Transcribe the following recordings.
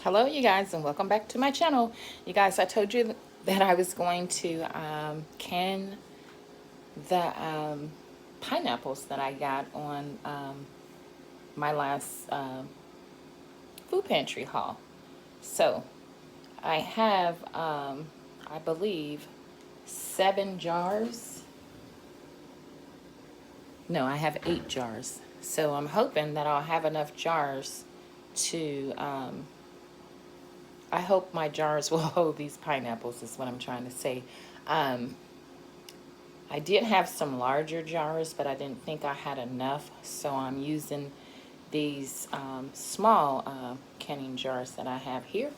Hello you guys, and welcome back to my channel. You guys, I told you that I was going to can the pineapples that I got on my last food pantry haul. So I have I believe 7 jars. No, I have 8 jars. So I'm hoping that I'll have enough jars to I hope my jars will hold these pineapples, is what I'm trying to say. Um, I did have some larger jars, but I didn't think I had enough, so I'm using these small canning jars that I have here.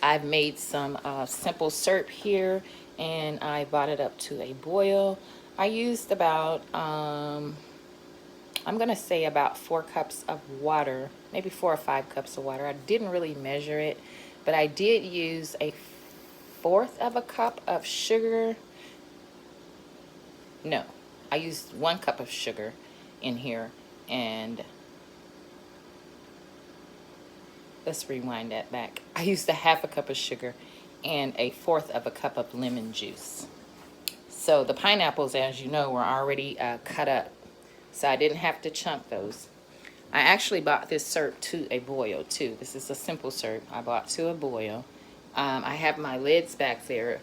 I've made some simple syrup here, and I brought it up to a boil. I used about, I'm going to say about 4 cups of water, maybe 4 or 5 cups of water. I didn't really measure it, but I did use a fourth of a cup of sugar. No, I used 1 cup of sugar in here, and let's rewind that back. I used a half a cup of sugar and a fourth of a cup of lemon juice. So the pineapples, as you know, were already cut up, so I didn't have to chunk those. I actually bought this syrup to a boil too. This is a simple syrup I bought to a boil. I have my lids back there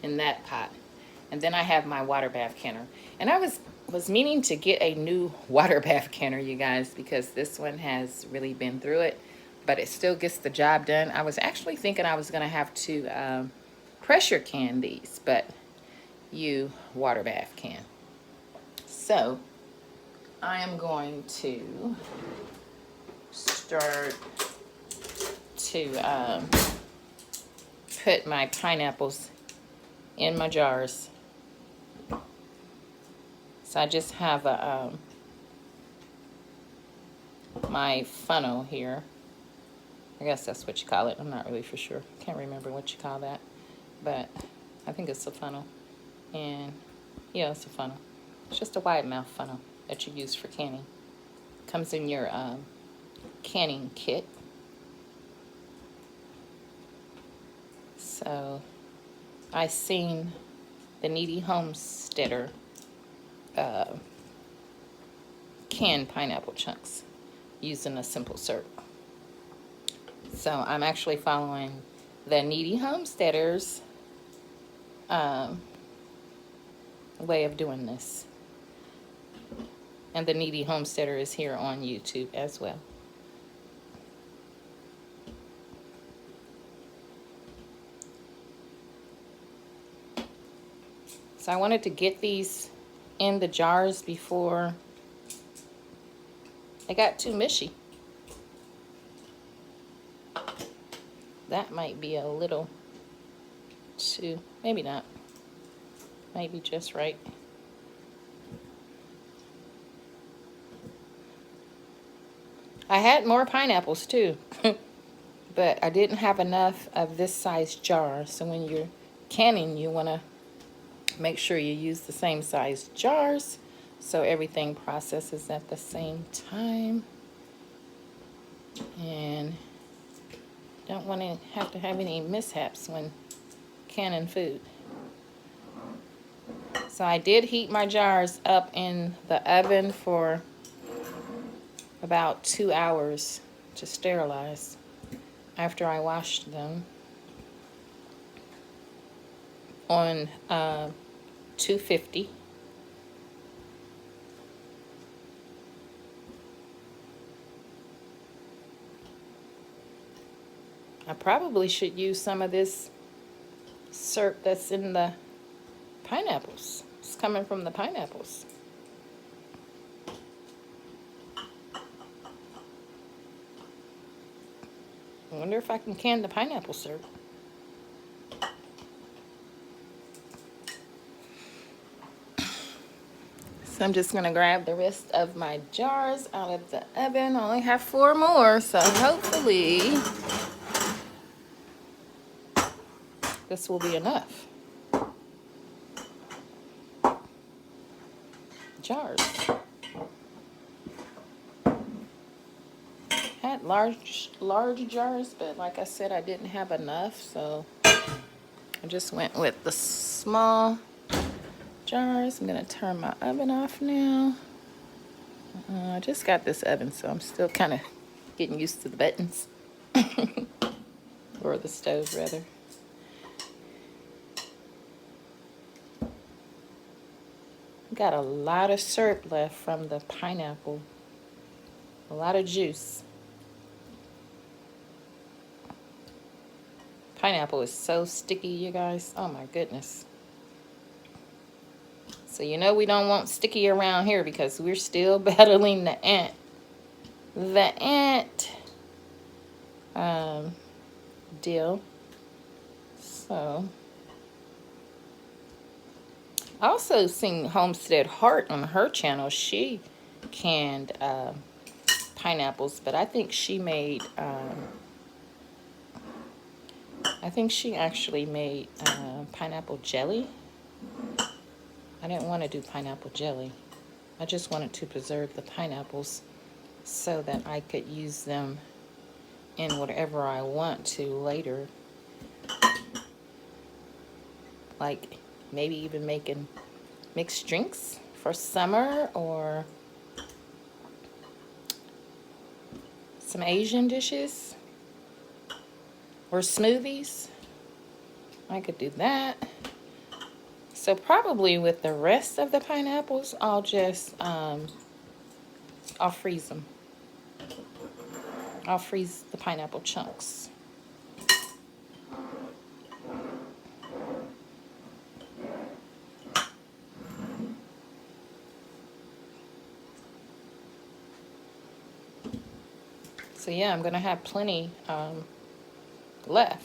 in that pot. And then I have my water bath canner. And I was meaning to get a new water bath canner, you guys, because this one has really been through it. But it still gets the job done. I was actually thinking I was going to have to pressure can these, but you water bath can. So I am going to start to put my pineapples in my jars. So I just have a my funnel here. I guess that's what you call it. I'm not really for sure. Can't remember what you call that, but I think it's a funnel. And yeah, it's a funnel. It's just a wide mouth funnel that you use for canning. Comes in your canning kit. So I seen the Needy Homesteader canned pineapple chunks using a simple syrup. So I'm actually following the Needy Homesteaders way of doing this. And the Needy Homesteader is here on YouTube as well. So I wanted to get these in the jars before they got too mushy. That might be a little too, maybe not. Maybe just right. I had more pineapples too, but I didn't have enough of this size jar. So when you're canning, you want to make sure you use the same size jars so everything processes at the same time. And don't want to have any mishaps when canning food. So I did heat my jars up in the oven for about 2 hours to sterilize after I washed them on 250. I probably should use some of this syrup that's in the pineapples. It's coming from the pineapples. I wonder if I can can the pineapple syrup. So I'm just gonna grab the rest of my jars out of the oven. I only have 4 more, so hopefully this will be enough. Jars. had large jars, but like I said, I didn't have enough, so I just went with the small jars. I'm gonna turn my oven off now. I just got this oven, so I'm still kind of getting used to the buttons. Or the stove, rather. Got a lot of syrup left from the pineapple. A lot of juice. Pineapple is so sticky, you guys. Oh my goodness. So you know we don't want sticky around here because we're still battling the ant. The ant deal. So I also seen Homestead Heart on her channel. She canned pineapples, but I think she made I think she actually made pineapple jelly. I didn't want to do pineapple jelly. I just wanted to preserve the pineapples so that I could use them in whatever I want to later. Like maybe even making mixed drinks for summer or some Asian dishes or smoothies. I could do that. So probably with the rest of the pineapples, I'll just, I'll freeze them. I'll freeze the pineapple chunks. So yeah, I'm gonna have plenty left.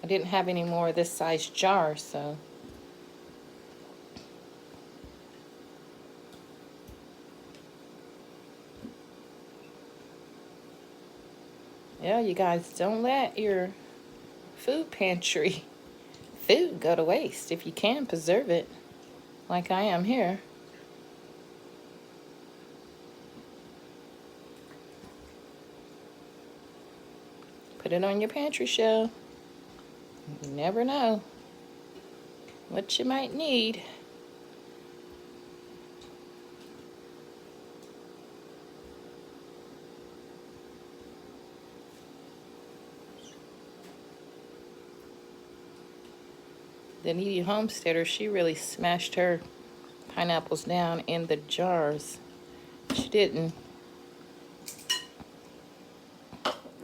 I didn't have any more of this size jar, so. Yeah, you guys, don't let your food pantry food go to waste. If you can, preserve it like I am here. Put it on your pantry shelf. You never know what you might need. The needy homesteader, she really smashed her pineapples down in the jars. She didn't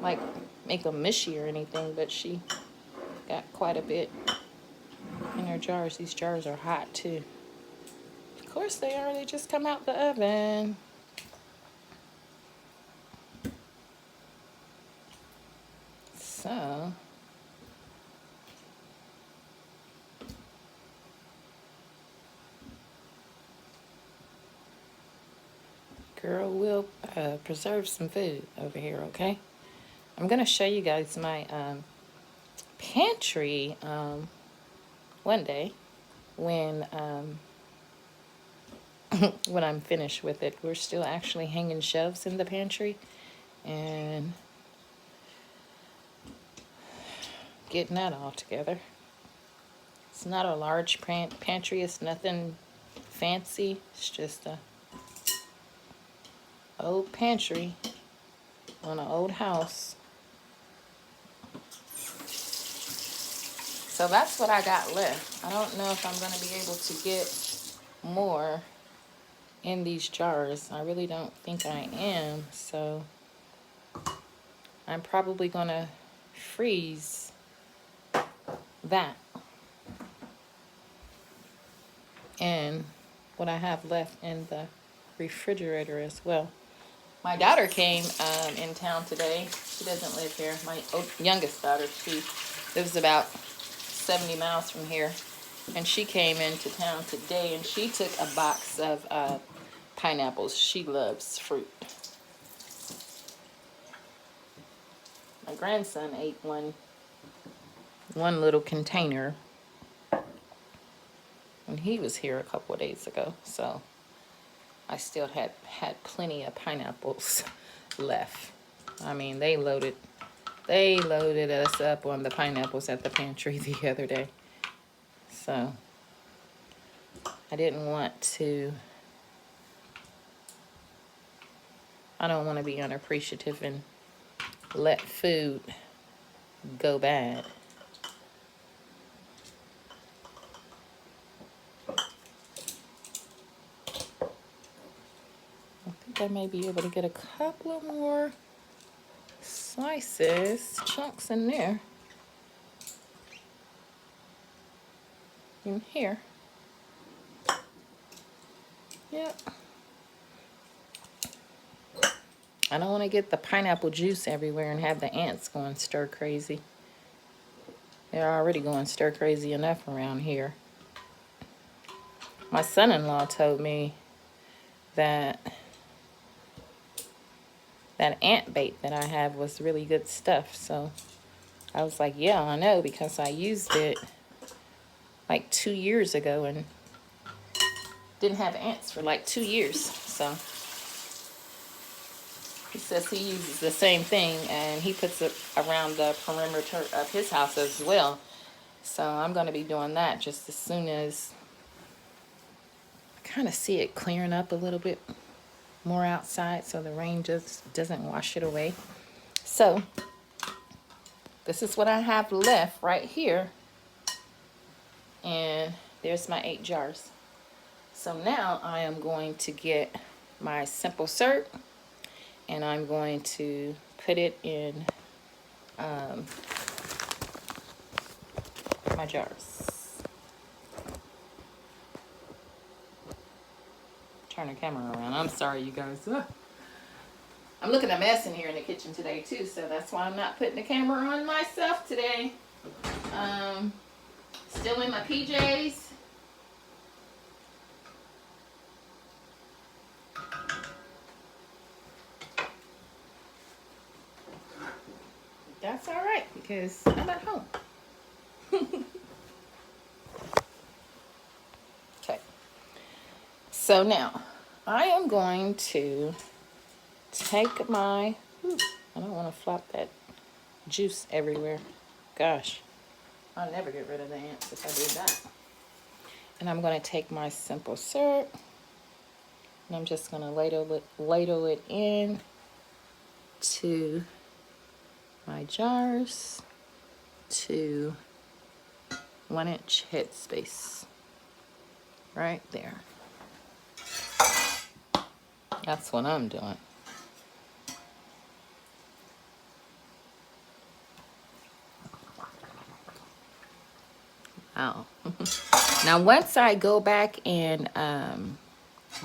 like make them mushy or anything, but she got quite a bit in her jars. These jars are hot too. Of course they are, they just come out the oven. So girl will preserve some food over here, okay? I'm gonna show you guys my pantry one day when when I'm finished with it. We're still actually hanging shelves in the pantry and getting that all together. It's not a large pantry, it's nothing fancy, it's just a old pantry on an old house. So that's what I got left. I don't know if I'm going to be able to get more in these jars. I really don't think I am. So I'm probably going to freeze that and what I have left in the refrigerator as well. My daughter came in town today. She doesn't live here. My youngest daughter, she lives about 70 miles from here, and she came into town today and she took a box of pineapples. She loves fruit. My grandson ate one little container when he was here a couple of days ago. So I still had plenty of pineapples left. I mean, they loaded us up on the pineapples at the pantry the other day. So I don't want to be unappreciative and let food go bad. I think I may be able to get a couple of more slices, chunks in there. In here. Yep. I don't want to get the pineapple juice everywhere and have the ants going stir crazy. They're already going stir crazy enough around here. My son-in-law told me that ant bait that I have was really good stuff. So I was like, yeah, I know, because I used it like 2 years ago and didn't have ants for like 2 years. So he says he uses the same thing and he puts it around the perimeter of his house as well. So I'm going to be doing that just as soon as I kind of see it clearing up a little bit more outside so the rain just doesn't wash it away. So this is what I have left right here. And there's my 8 jars. So now I am going to get my simple syrup and I'm going to put it in my jars. Turn the camera around. I'm sorry, you guys. I'm looking a mess in here in the kitchen today too, so that's why I'm not putting the camera on myself today. Still in my PJs. That's all right because I'm at home. Okay. So now I am going to take my, I don't want to flop that juice everywhere. Gosh, I'll never get rid of the ants if I do that. And I'm going to take my simple syrup and I'm just going to ladle it in to my jars to 1-inch headspace right there. That's what I'm doing. Wow. Now once I go back and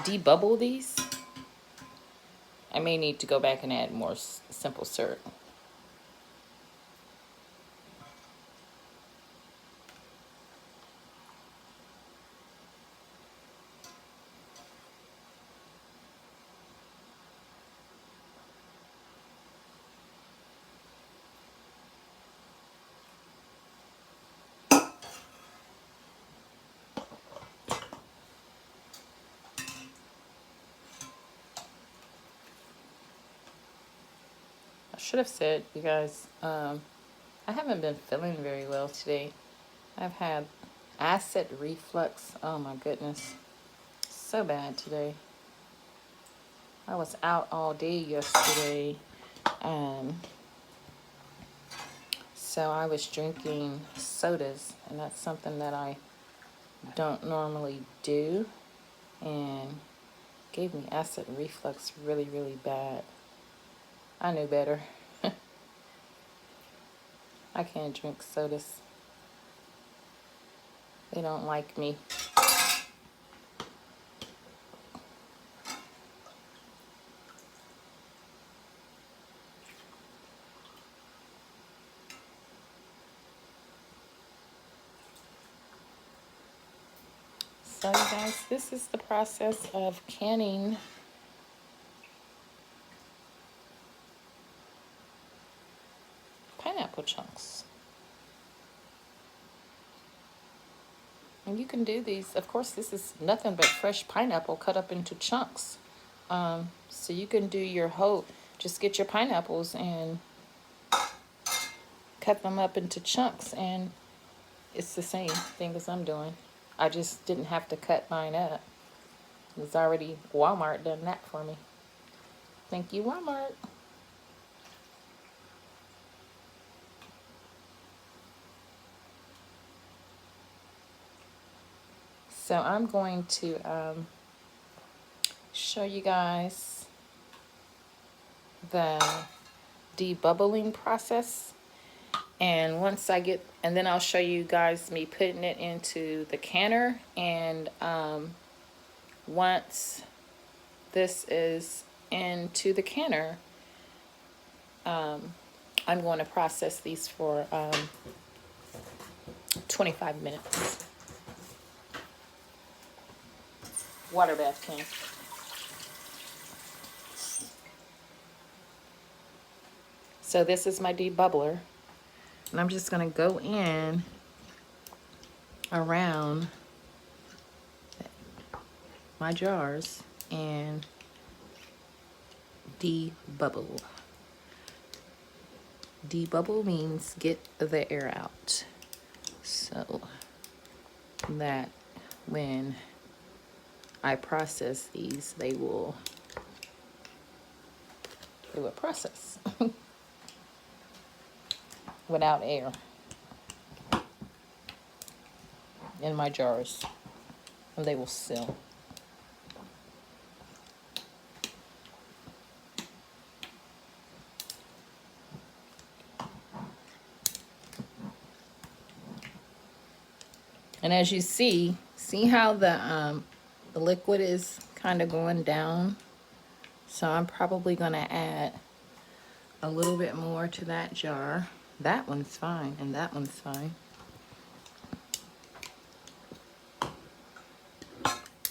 debubble these, I may need to go back and add more simple syrup. I should have said, you guys, I haven't been feeling very well today. I've had acid reflux. Oh my goodness. So bad today. I was out all day yesterday. So I was drinking sodas, and that's something that I don't normally do, and gave me acid reflux really, really bad. I knew better. I can't drink sodas. They don't like me. So you guys, this is the process of canning pineapple chunks. And you can do these. Of course, this is nothing but fresh pineapple cut up into chunks. So you can do your whole, just get your pineapples and cut them up into chunks, and it's the same thing as I'm doing. I just didn't have to cut mine up. It was already, Walmart done that for me. Thank you, Walmart. So I'm going to show you guys the debubbling process. And once I get, and then I'll show you guys me putting it into the canner. And once this is into the canner, I'm going to process these for 25 minutes. Water bath can. So this is my debubbler, and I'm just going to go in around my jars and debubble. Debubble means get the air out, so that when I process these, they will process without air in my jars, and they will seal. And as you see how the liquid is kind of going down. So I'm probably going to add a little bit more to that jar. That one's fine, and that one's fine.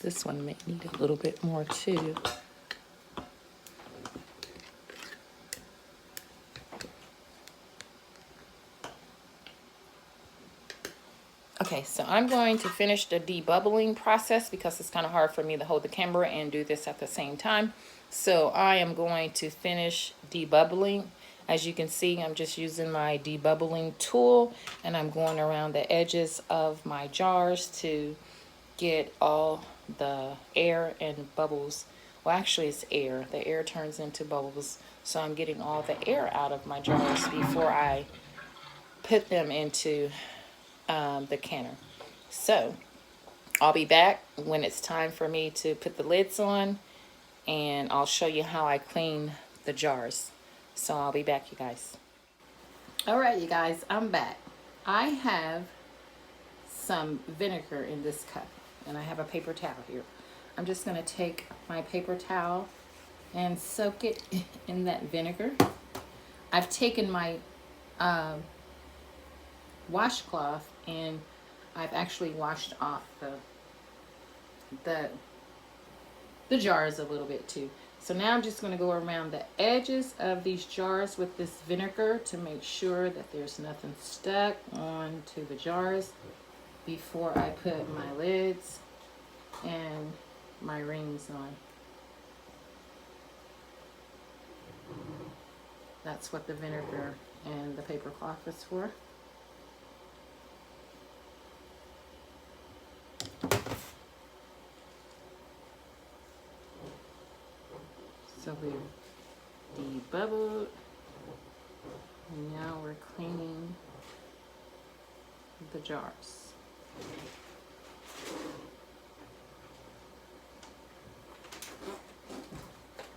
This one may need a little bit more too. Okay, so I'm going to finish the debubbling process because it's kind of hard for me to hold the camera and do this at the same time. So I am going to finish debubbling. As you can see, I'm just using my debubbling tool, and I'm going around the edges of my jars to get all the air and bubbles. Well, actually it's air. The air turns into bubbles. So I'm getting all the air out of my jars before I put them into the canner. So I'll be back when it's time for me to put the lids on, and I'll show you how I clean the jars. So I'll be back, you guys. All right, you guys, I'm back. I have some vinegar in this cup, and I have a paper towel here. I'm just going to take my paper towel and soak it in that vinegar. I've taken my washcloth and I've actually washed off the jars a little bit too. So now I'm just going to go around the edges of these jars with this vinegar to make sure that there's nothing stuck onto the jars before I put my lids and my rings on. That's what the vinegar and the paper cloth is for. So we've debubbled, and now we're cleaning the jars.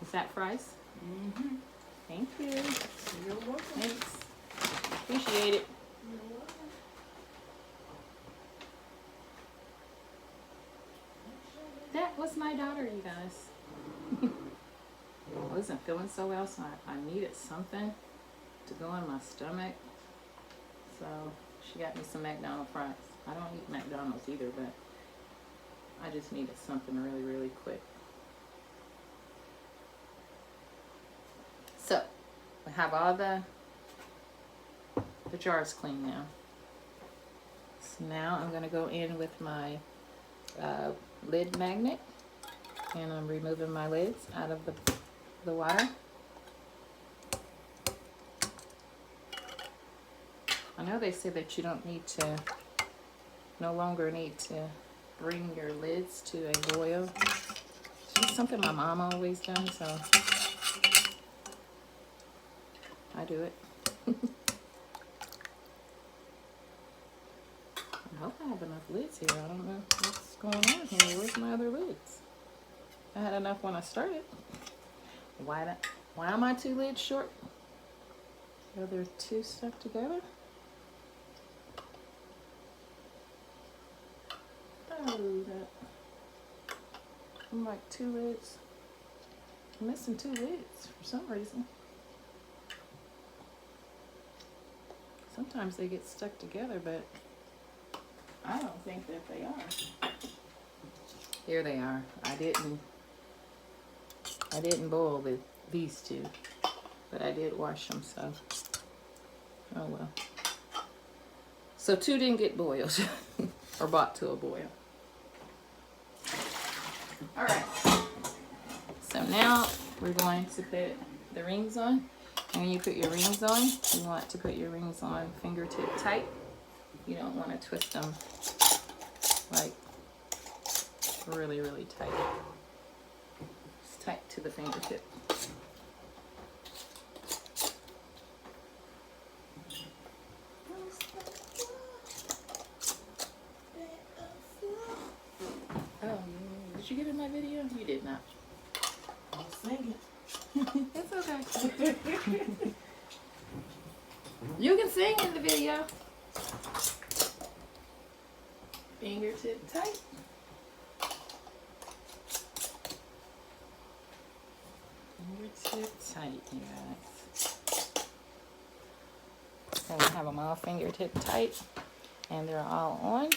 Is that fries? Mm-hmm. Thank you. You're welcome. Thanks. Appreciate it. You're welcome. That was my daughter, you guys. I wasn't feeling so well, so I needed something to go in my stomach. So she got me some McDonald's fries. I don't eat McDonald's either, but I just needed something really, really quick. So we have all the jars clean now. So now I'm gonna go in with my lid magnet, and I'm removing my lids out of the water. I know they say that you don't need to, no longer need to bring your lids to a boil. It's just something my mom always done, so I do it. I hope I have enough lids here. I don't know what's going on here. Where's my other lids? I had enough when I started. Why am I 2 lids short? Are there 2 stuck together? Oh, I'm like 2 lids. I'm missing 2 lids for some reason. Sometimes they get stuck together, but I don't think that they are. Here they are. I didn't boil these 2, but I did wash them, so oh well. So 2 didn't get boiled or brought to a boil. All right. So now we're going to put the rings on. And when you put your rings on, you want to put your rings on fingertip tight. You don't want to twist them like really, really tight. It's tight to the fingertip. Oh, did you get in my video? You did not. I'll sing it. It's okay. You can sing in the video. Fingertip tight. Fingertip tight, you guys. So I have them all fingertip tight, and they're all on.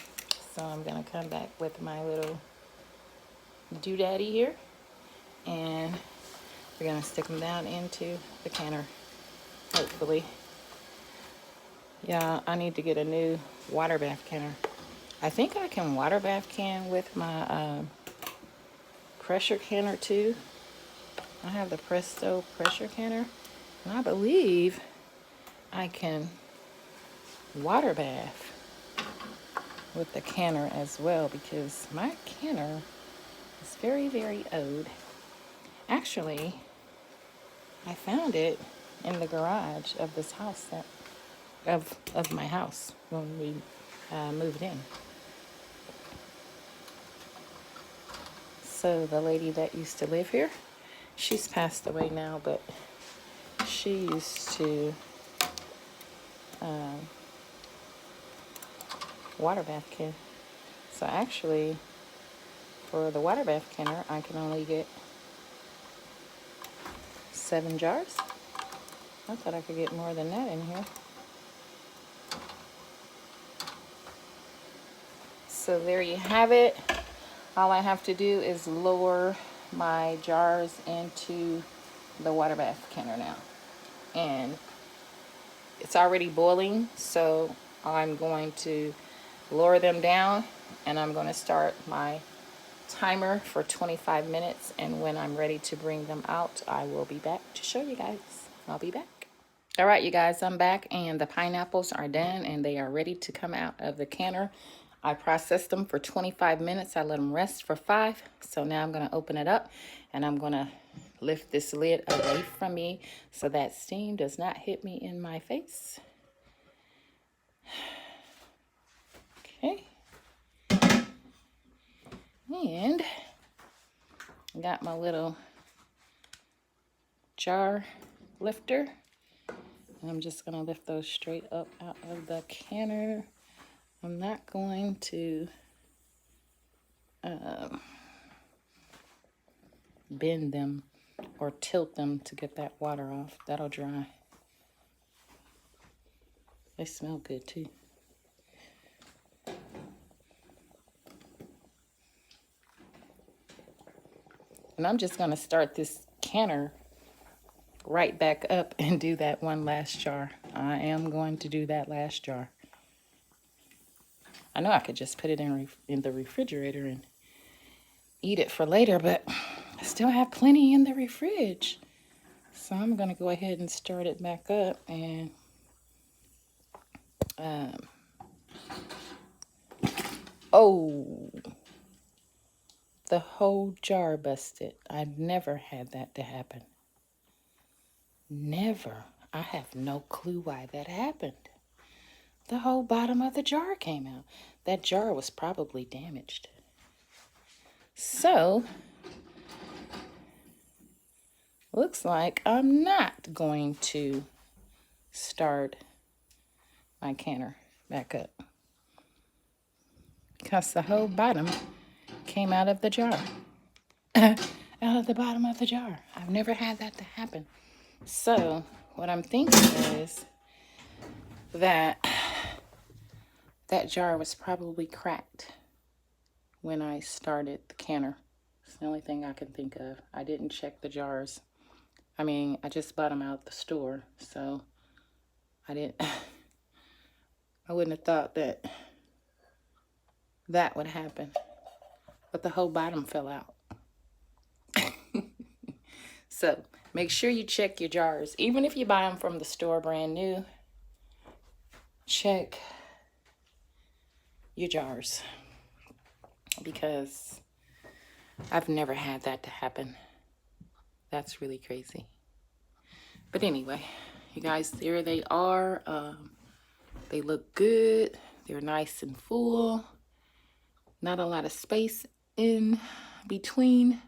So I'm gonna come back with my little doodaddy here, and we're gonna stick them down into the canner, hopefully. Yeah, I need to get a new water bath canner. I think I can water bath can with my pressure canner too. I have the Presto pressure canner, and I believe I can water bath with the canner as well, because my canner is very, very old. Actually, I found it in the garage of this house, of my house when we moved in. So the lady that used to live here, she's passed away now, but she used to water bath can. So actually, for the water bath canner, I can only get 7 jars. I thought I could get more than that in here. So there you have it. All I have to do is lower my jars into the water bath canner now. And it's already boiling, so I'm going to lower them down, and I'm going to start my timer for 25 minutes, and when I'm ready to bring them out, I will be back to show you guys. I'll be back. All right, you guys, I'm back, and the pineapples are done, and they are ready to come out of the canner. I processed them for 25 minutes. I let them rest for 5. So now I'm going to open it up, and I'm going to lift this lid away from me so that steam does not hit me in my face. Okay. And I got my little jar lifter. I'm just going to lift those straight up out of the canner. I'm not going to bend them or tilt them to get that water off. That'll dry. They smell good too. And I'm just going to start this canner right back up and do that one last jar. I am going to do that last jar. I know I could just put it in the refrigerator and eat it for later, but I still have plenty in the fridge. So I'm going to go ahead and start it back up. And oh, the whole jar busted. I've never had that to happen. Never. I have no clue why that happened. The whole bottom of the jar came out. That jar was probably damaged. So, looks like I'm not going to start my canner back up, because the whole bottom came out of the jar. Out of the bottom of the jar. I've never had that to happen. So, what I'm thinking is that that jar was probably cracked when I started the canner. It's the only thing I can think of. I didn't check the jars. I mean, I just bought them out the store, so I wouldn't have thought that that would happen. But the whole bottom fell out. So, make sure you check your jars. Even if you buy them from the store brand new, check your jars, because I've never had that to happen. That's really crazy. But anyway, you guys, there they are. They look good. They're nice and full. Not a lot of space in between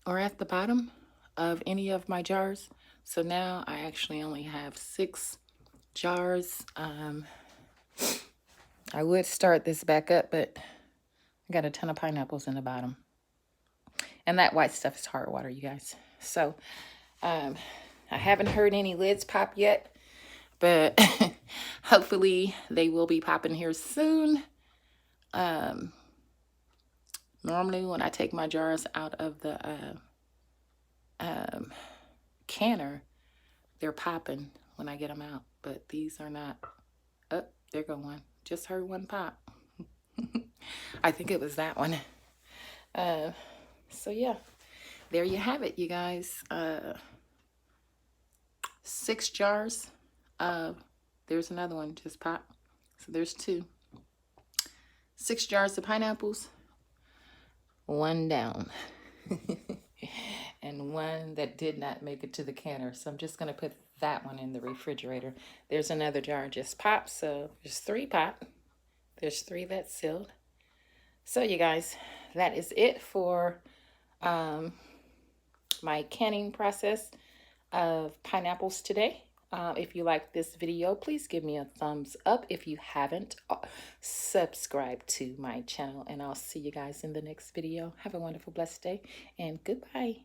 or at the bottom of any of my jars. So now I actually only have 6 jars. I would start this back up, but I got a ton of pineapples in the bottom. And that white stuff is hard water, you guys. So I haven't heard any lids pop yet, but hopefully they will be popping here soon. Normally when I take my jars out of the canner, they're popping when I get them out, but these are not. Oh, there go one. Just heard one pop. I think it was that one. So yeah, there you have it, you guys. 6 jars. There's another one just popped. So there's 2. 6 jars of pineapples. 1 down. And 1 that did not make it to the canner. So I'm just going to put that one in the refrigerator. There's another jar just popped. So there's 3 pop. There's 3 that's sealed. So you guys, that is it for my canning process of pineapples today. If you like this video, please give me a thumbs up. If you haven't, subscribe to my channel, and I'll see you guys in the next video. Have a wonderful, blessed day, and goodbye.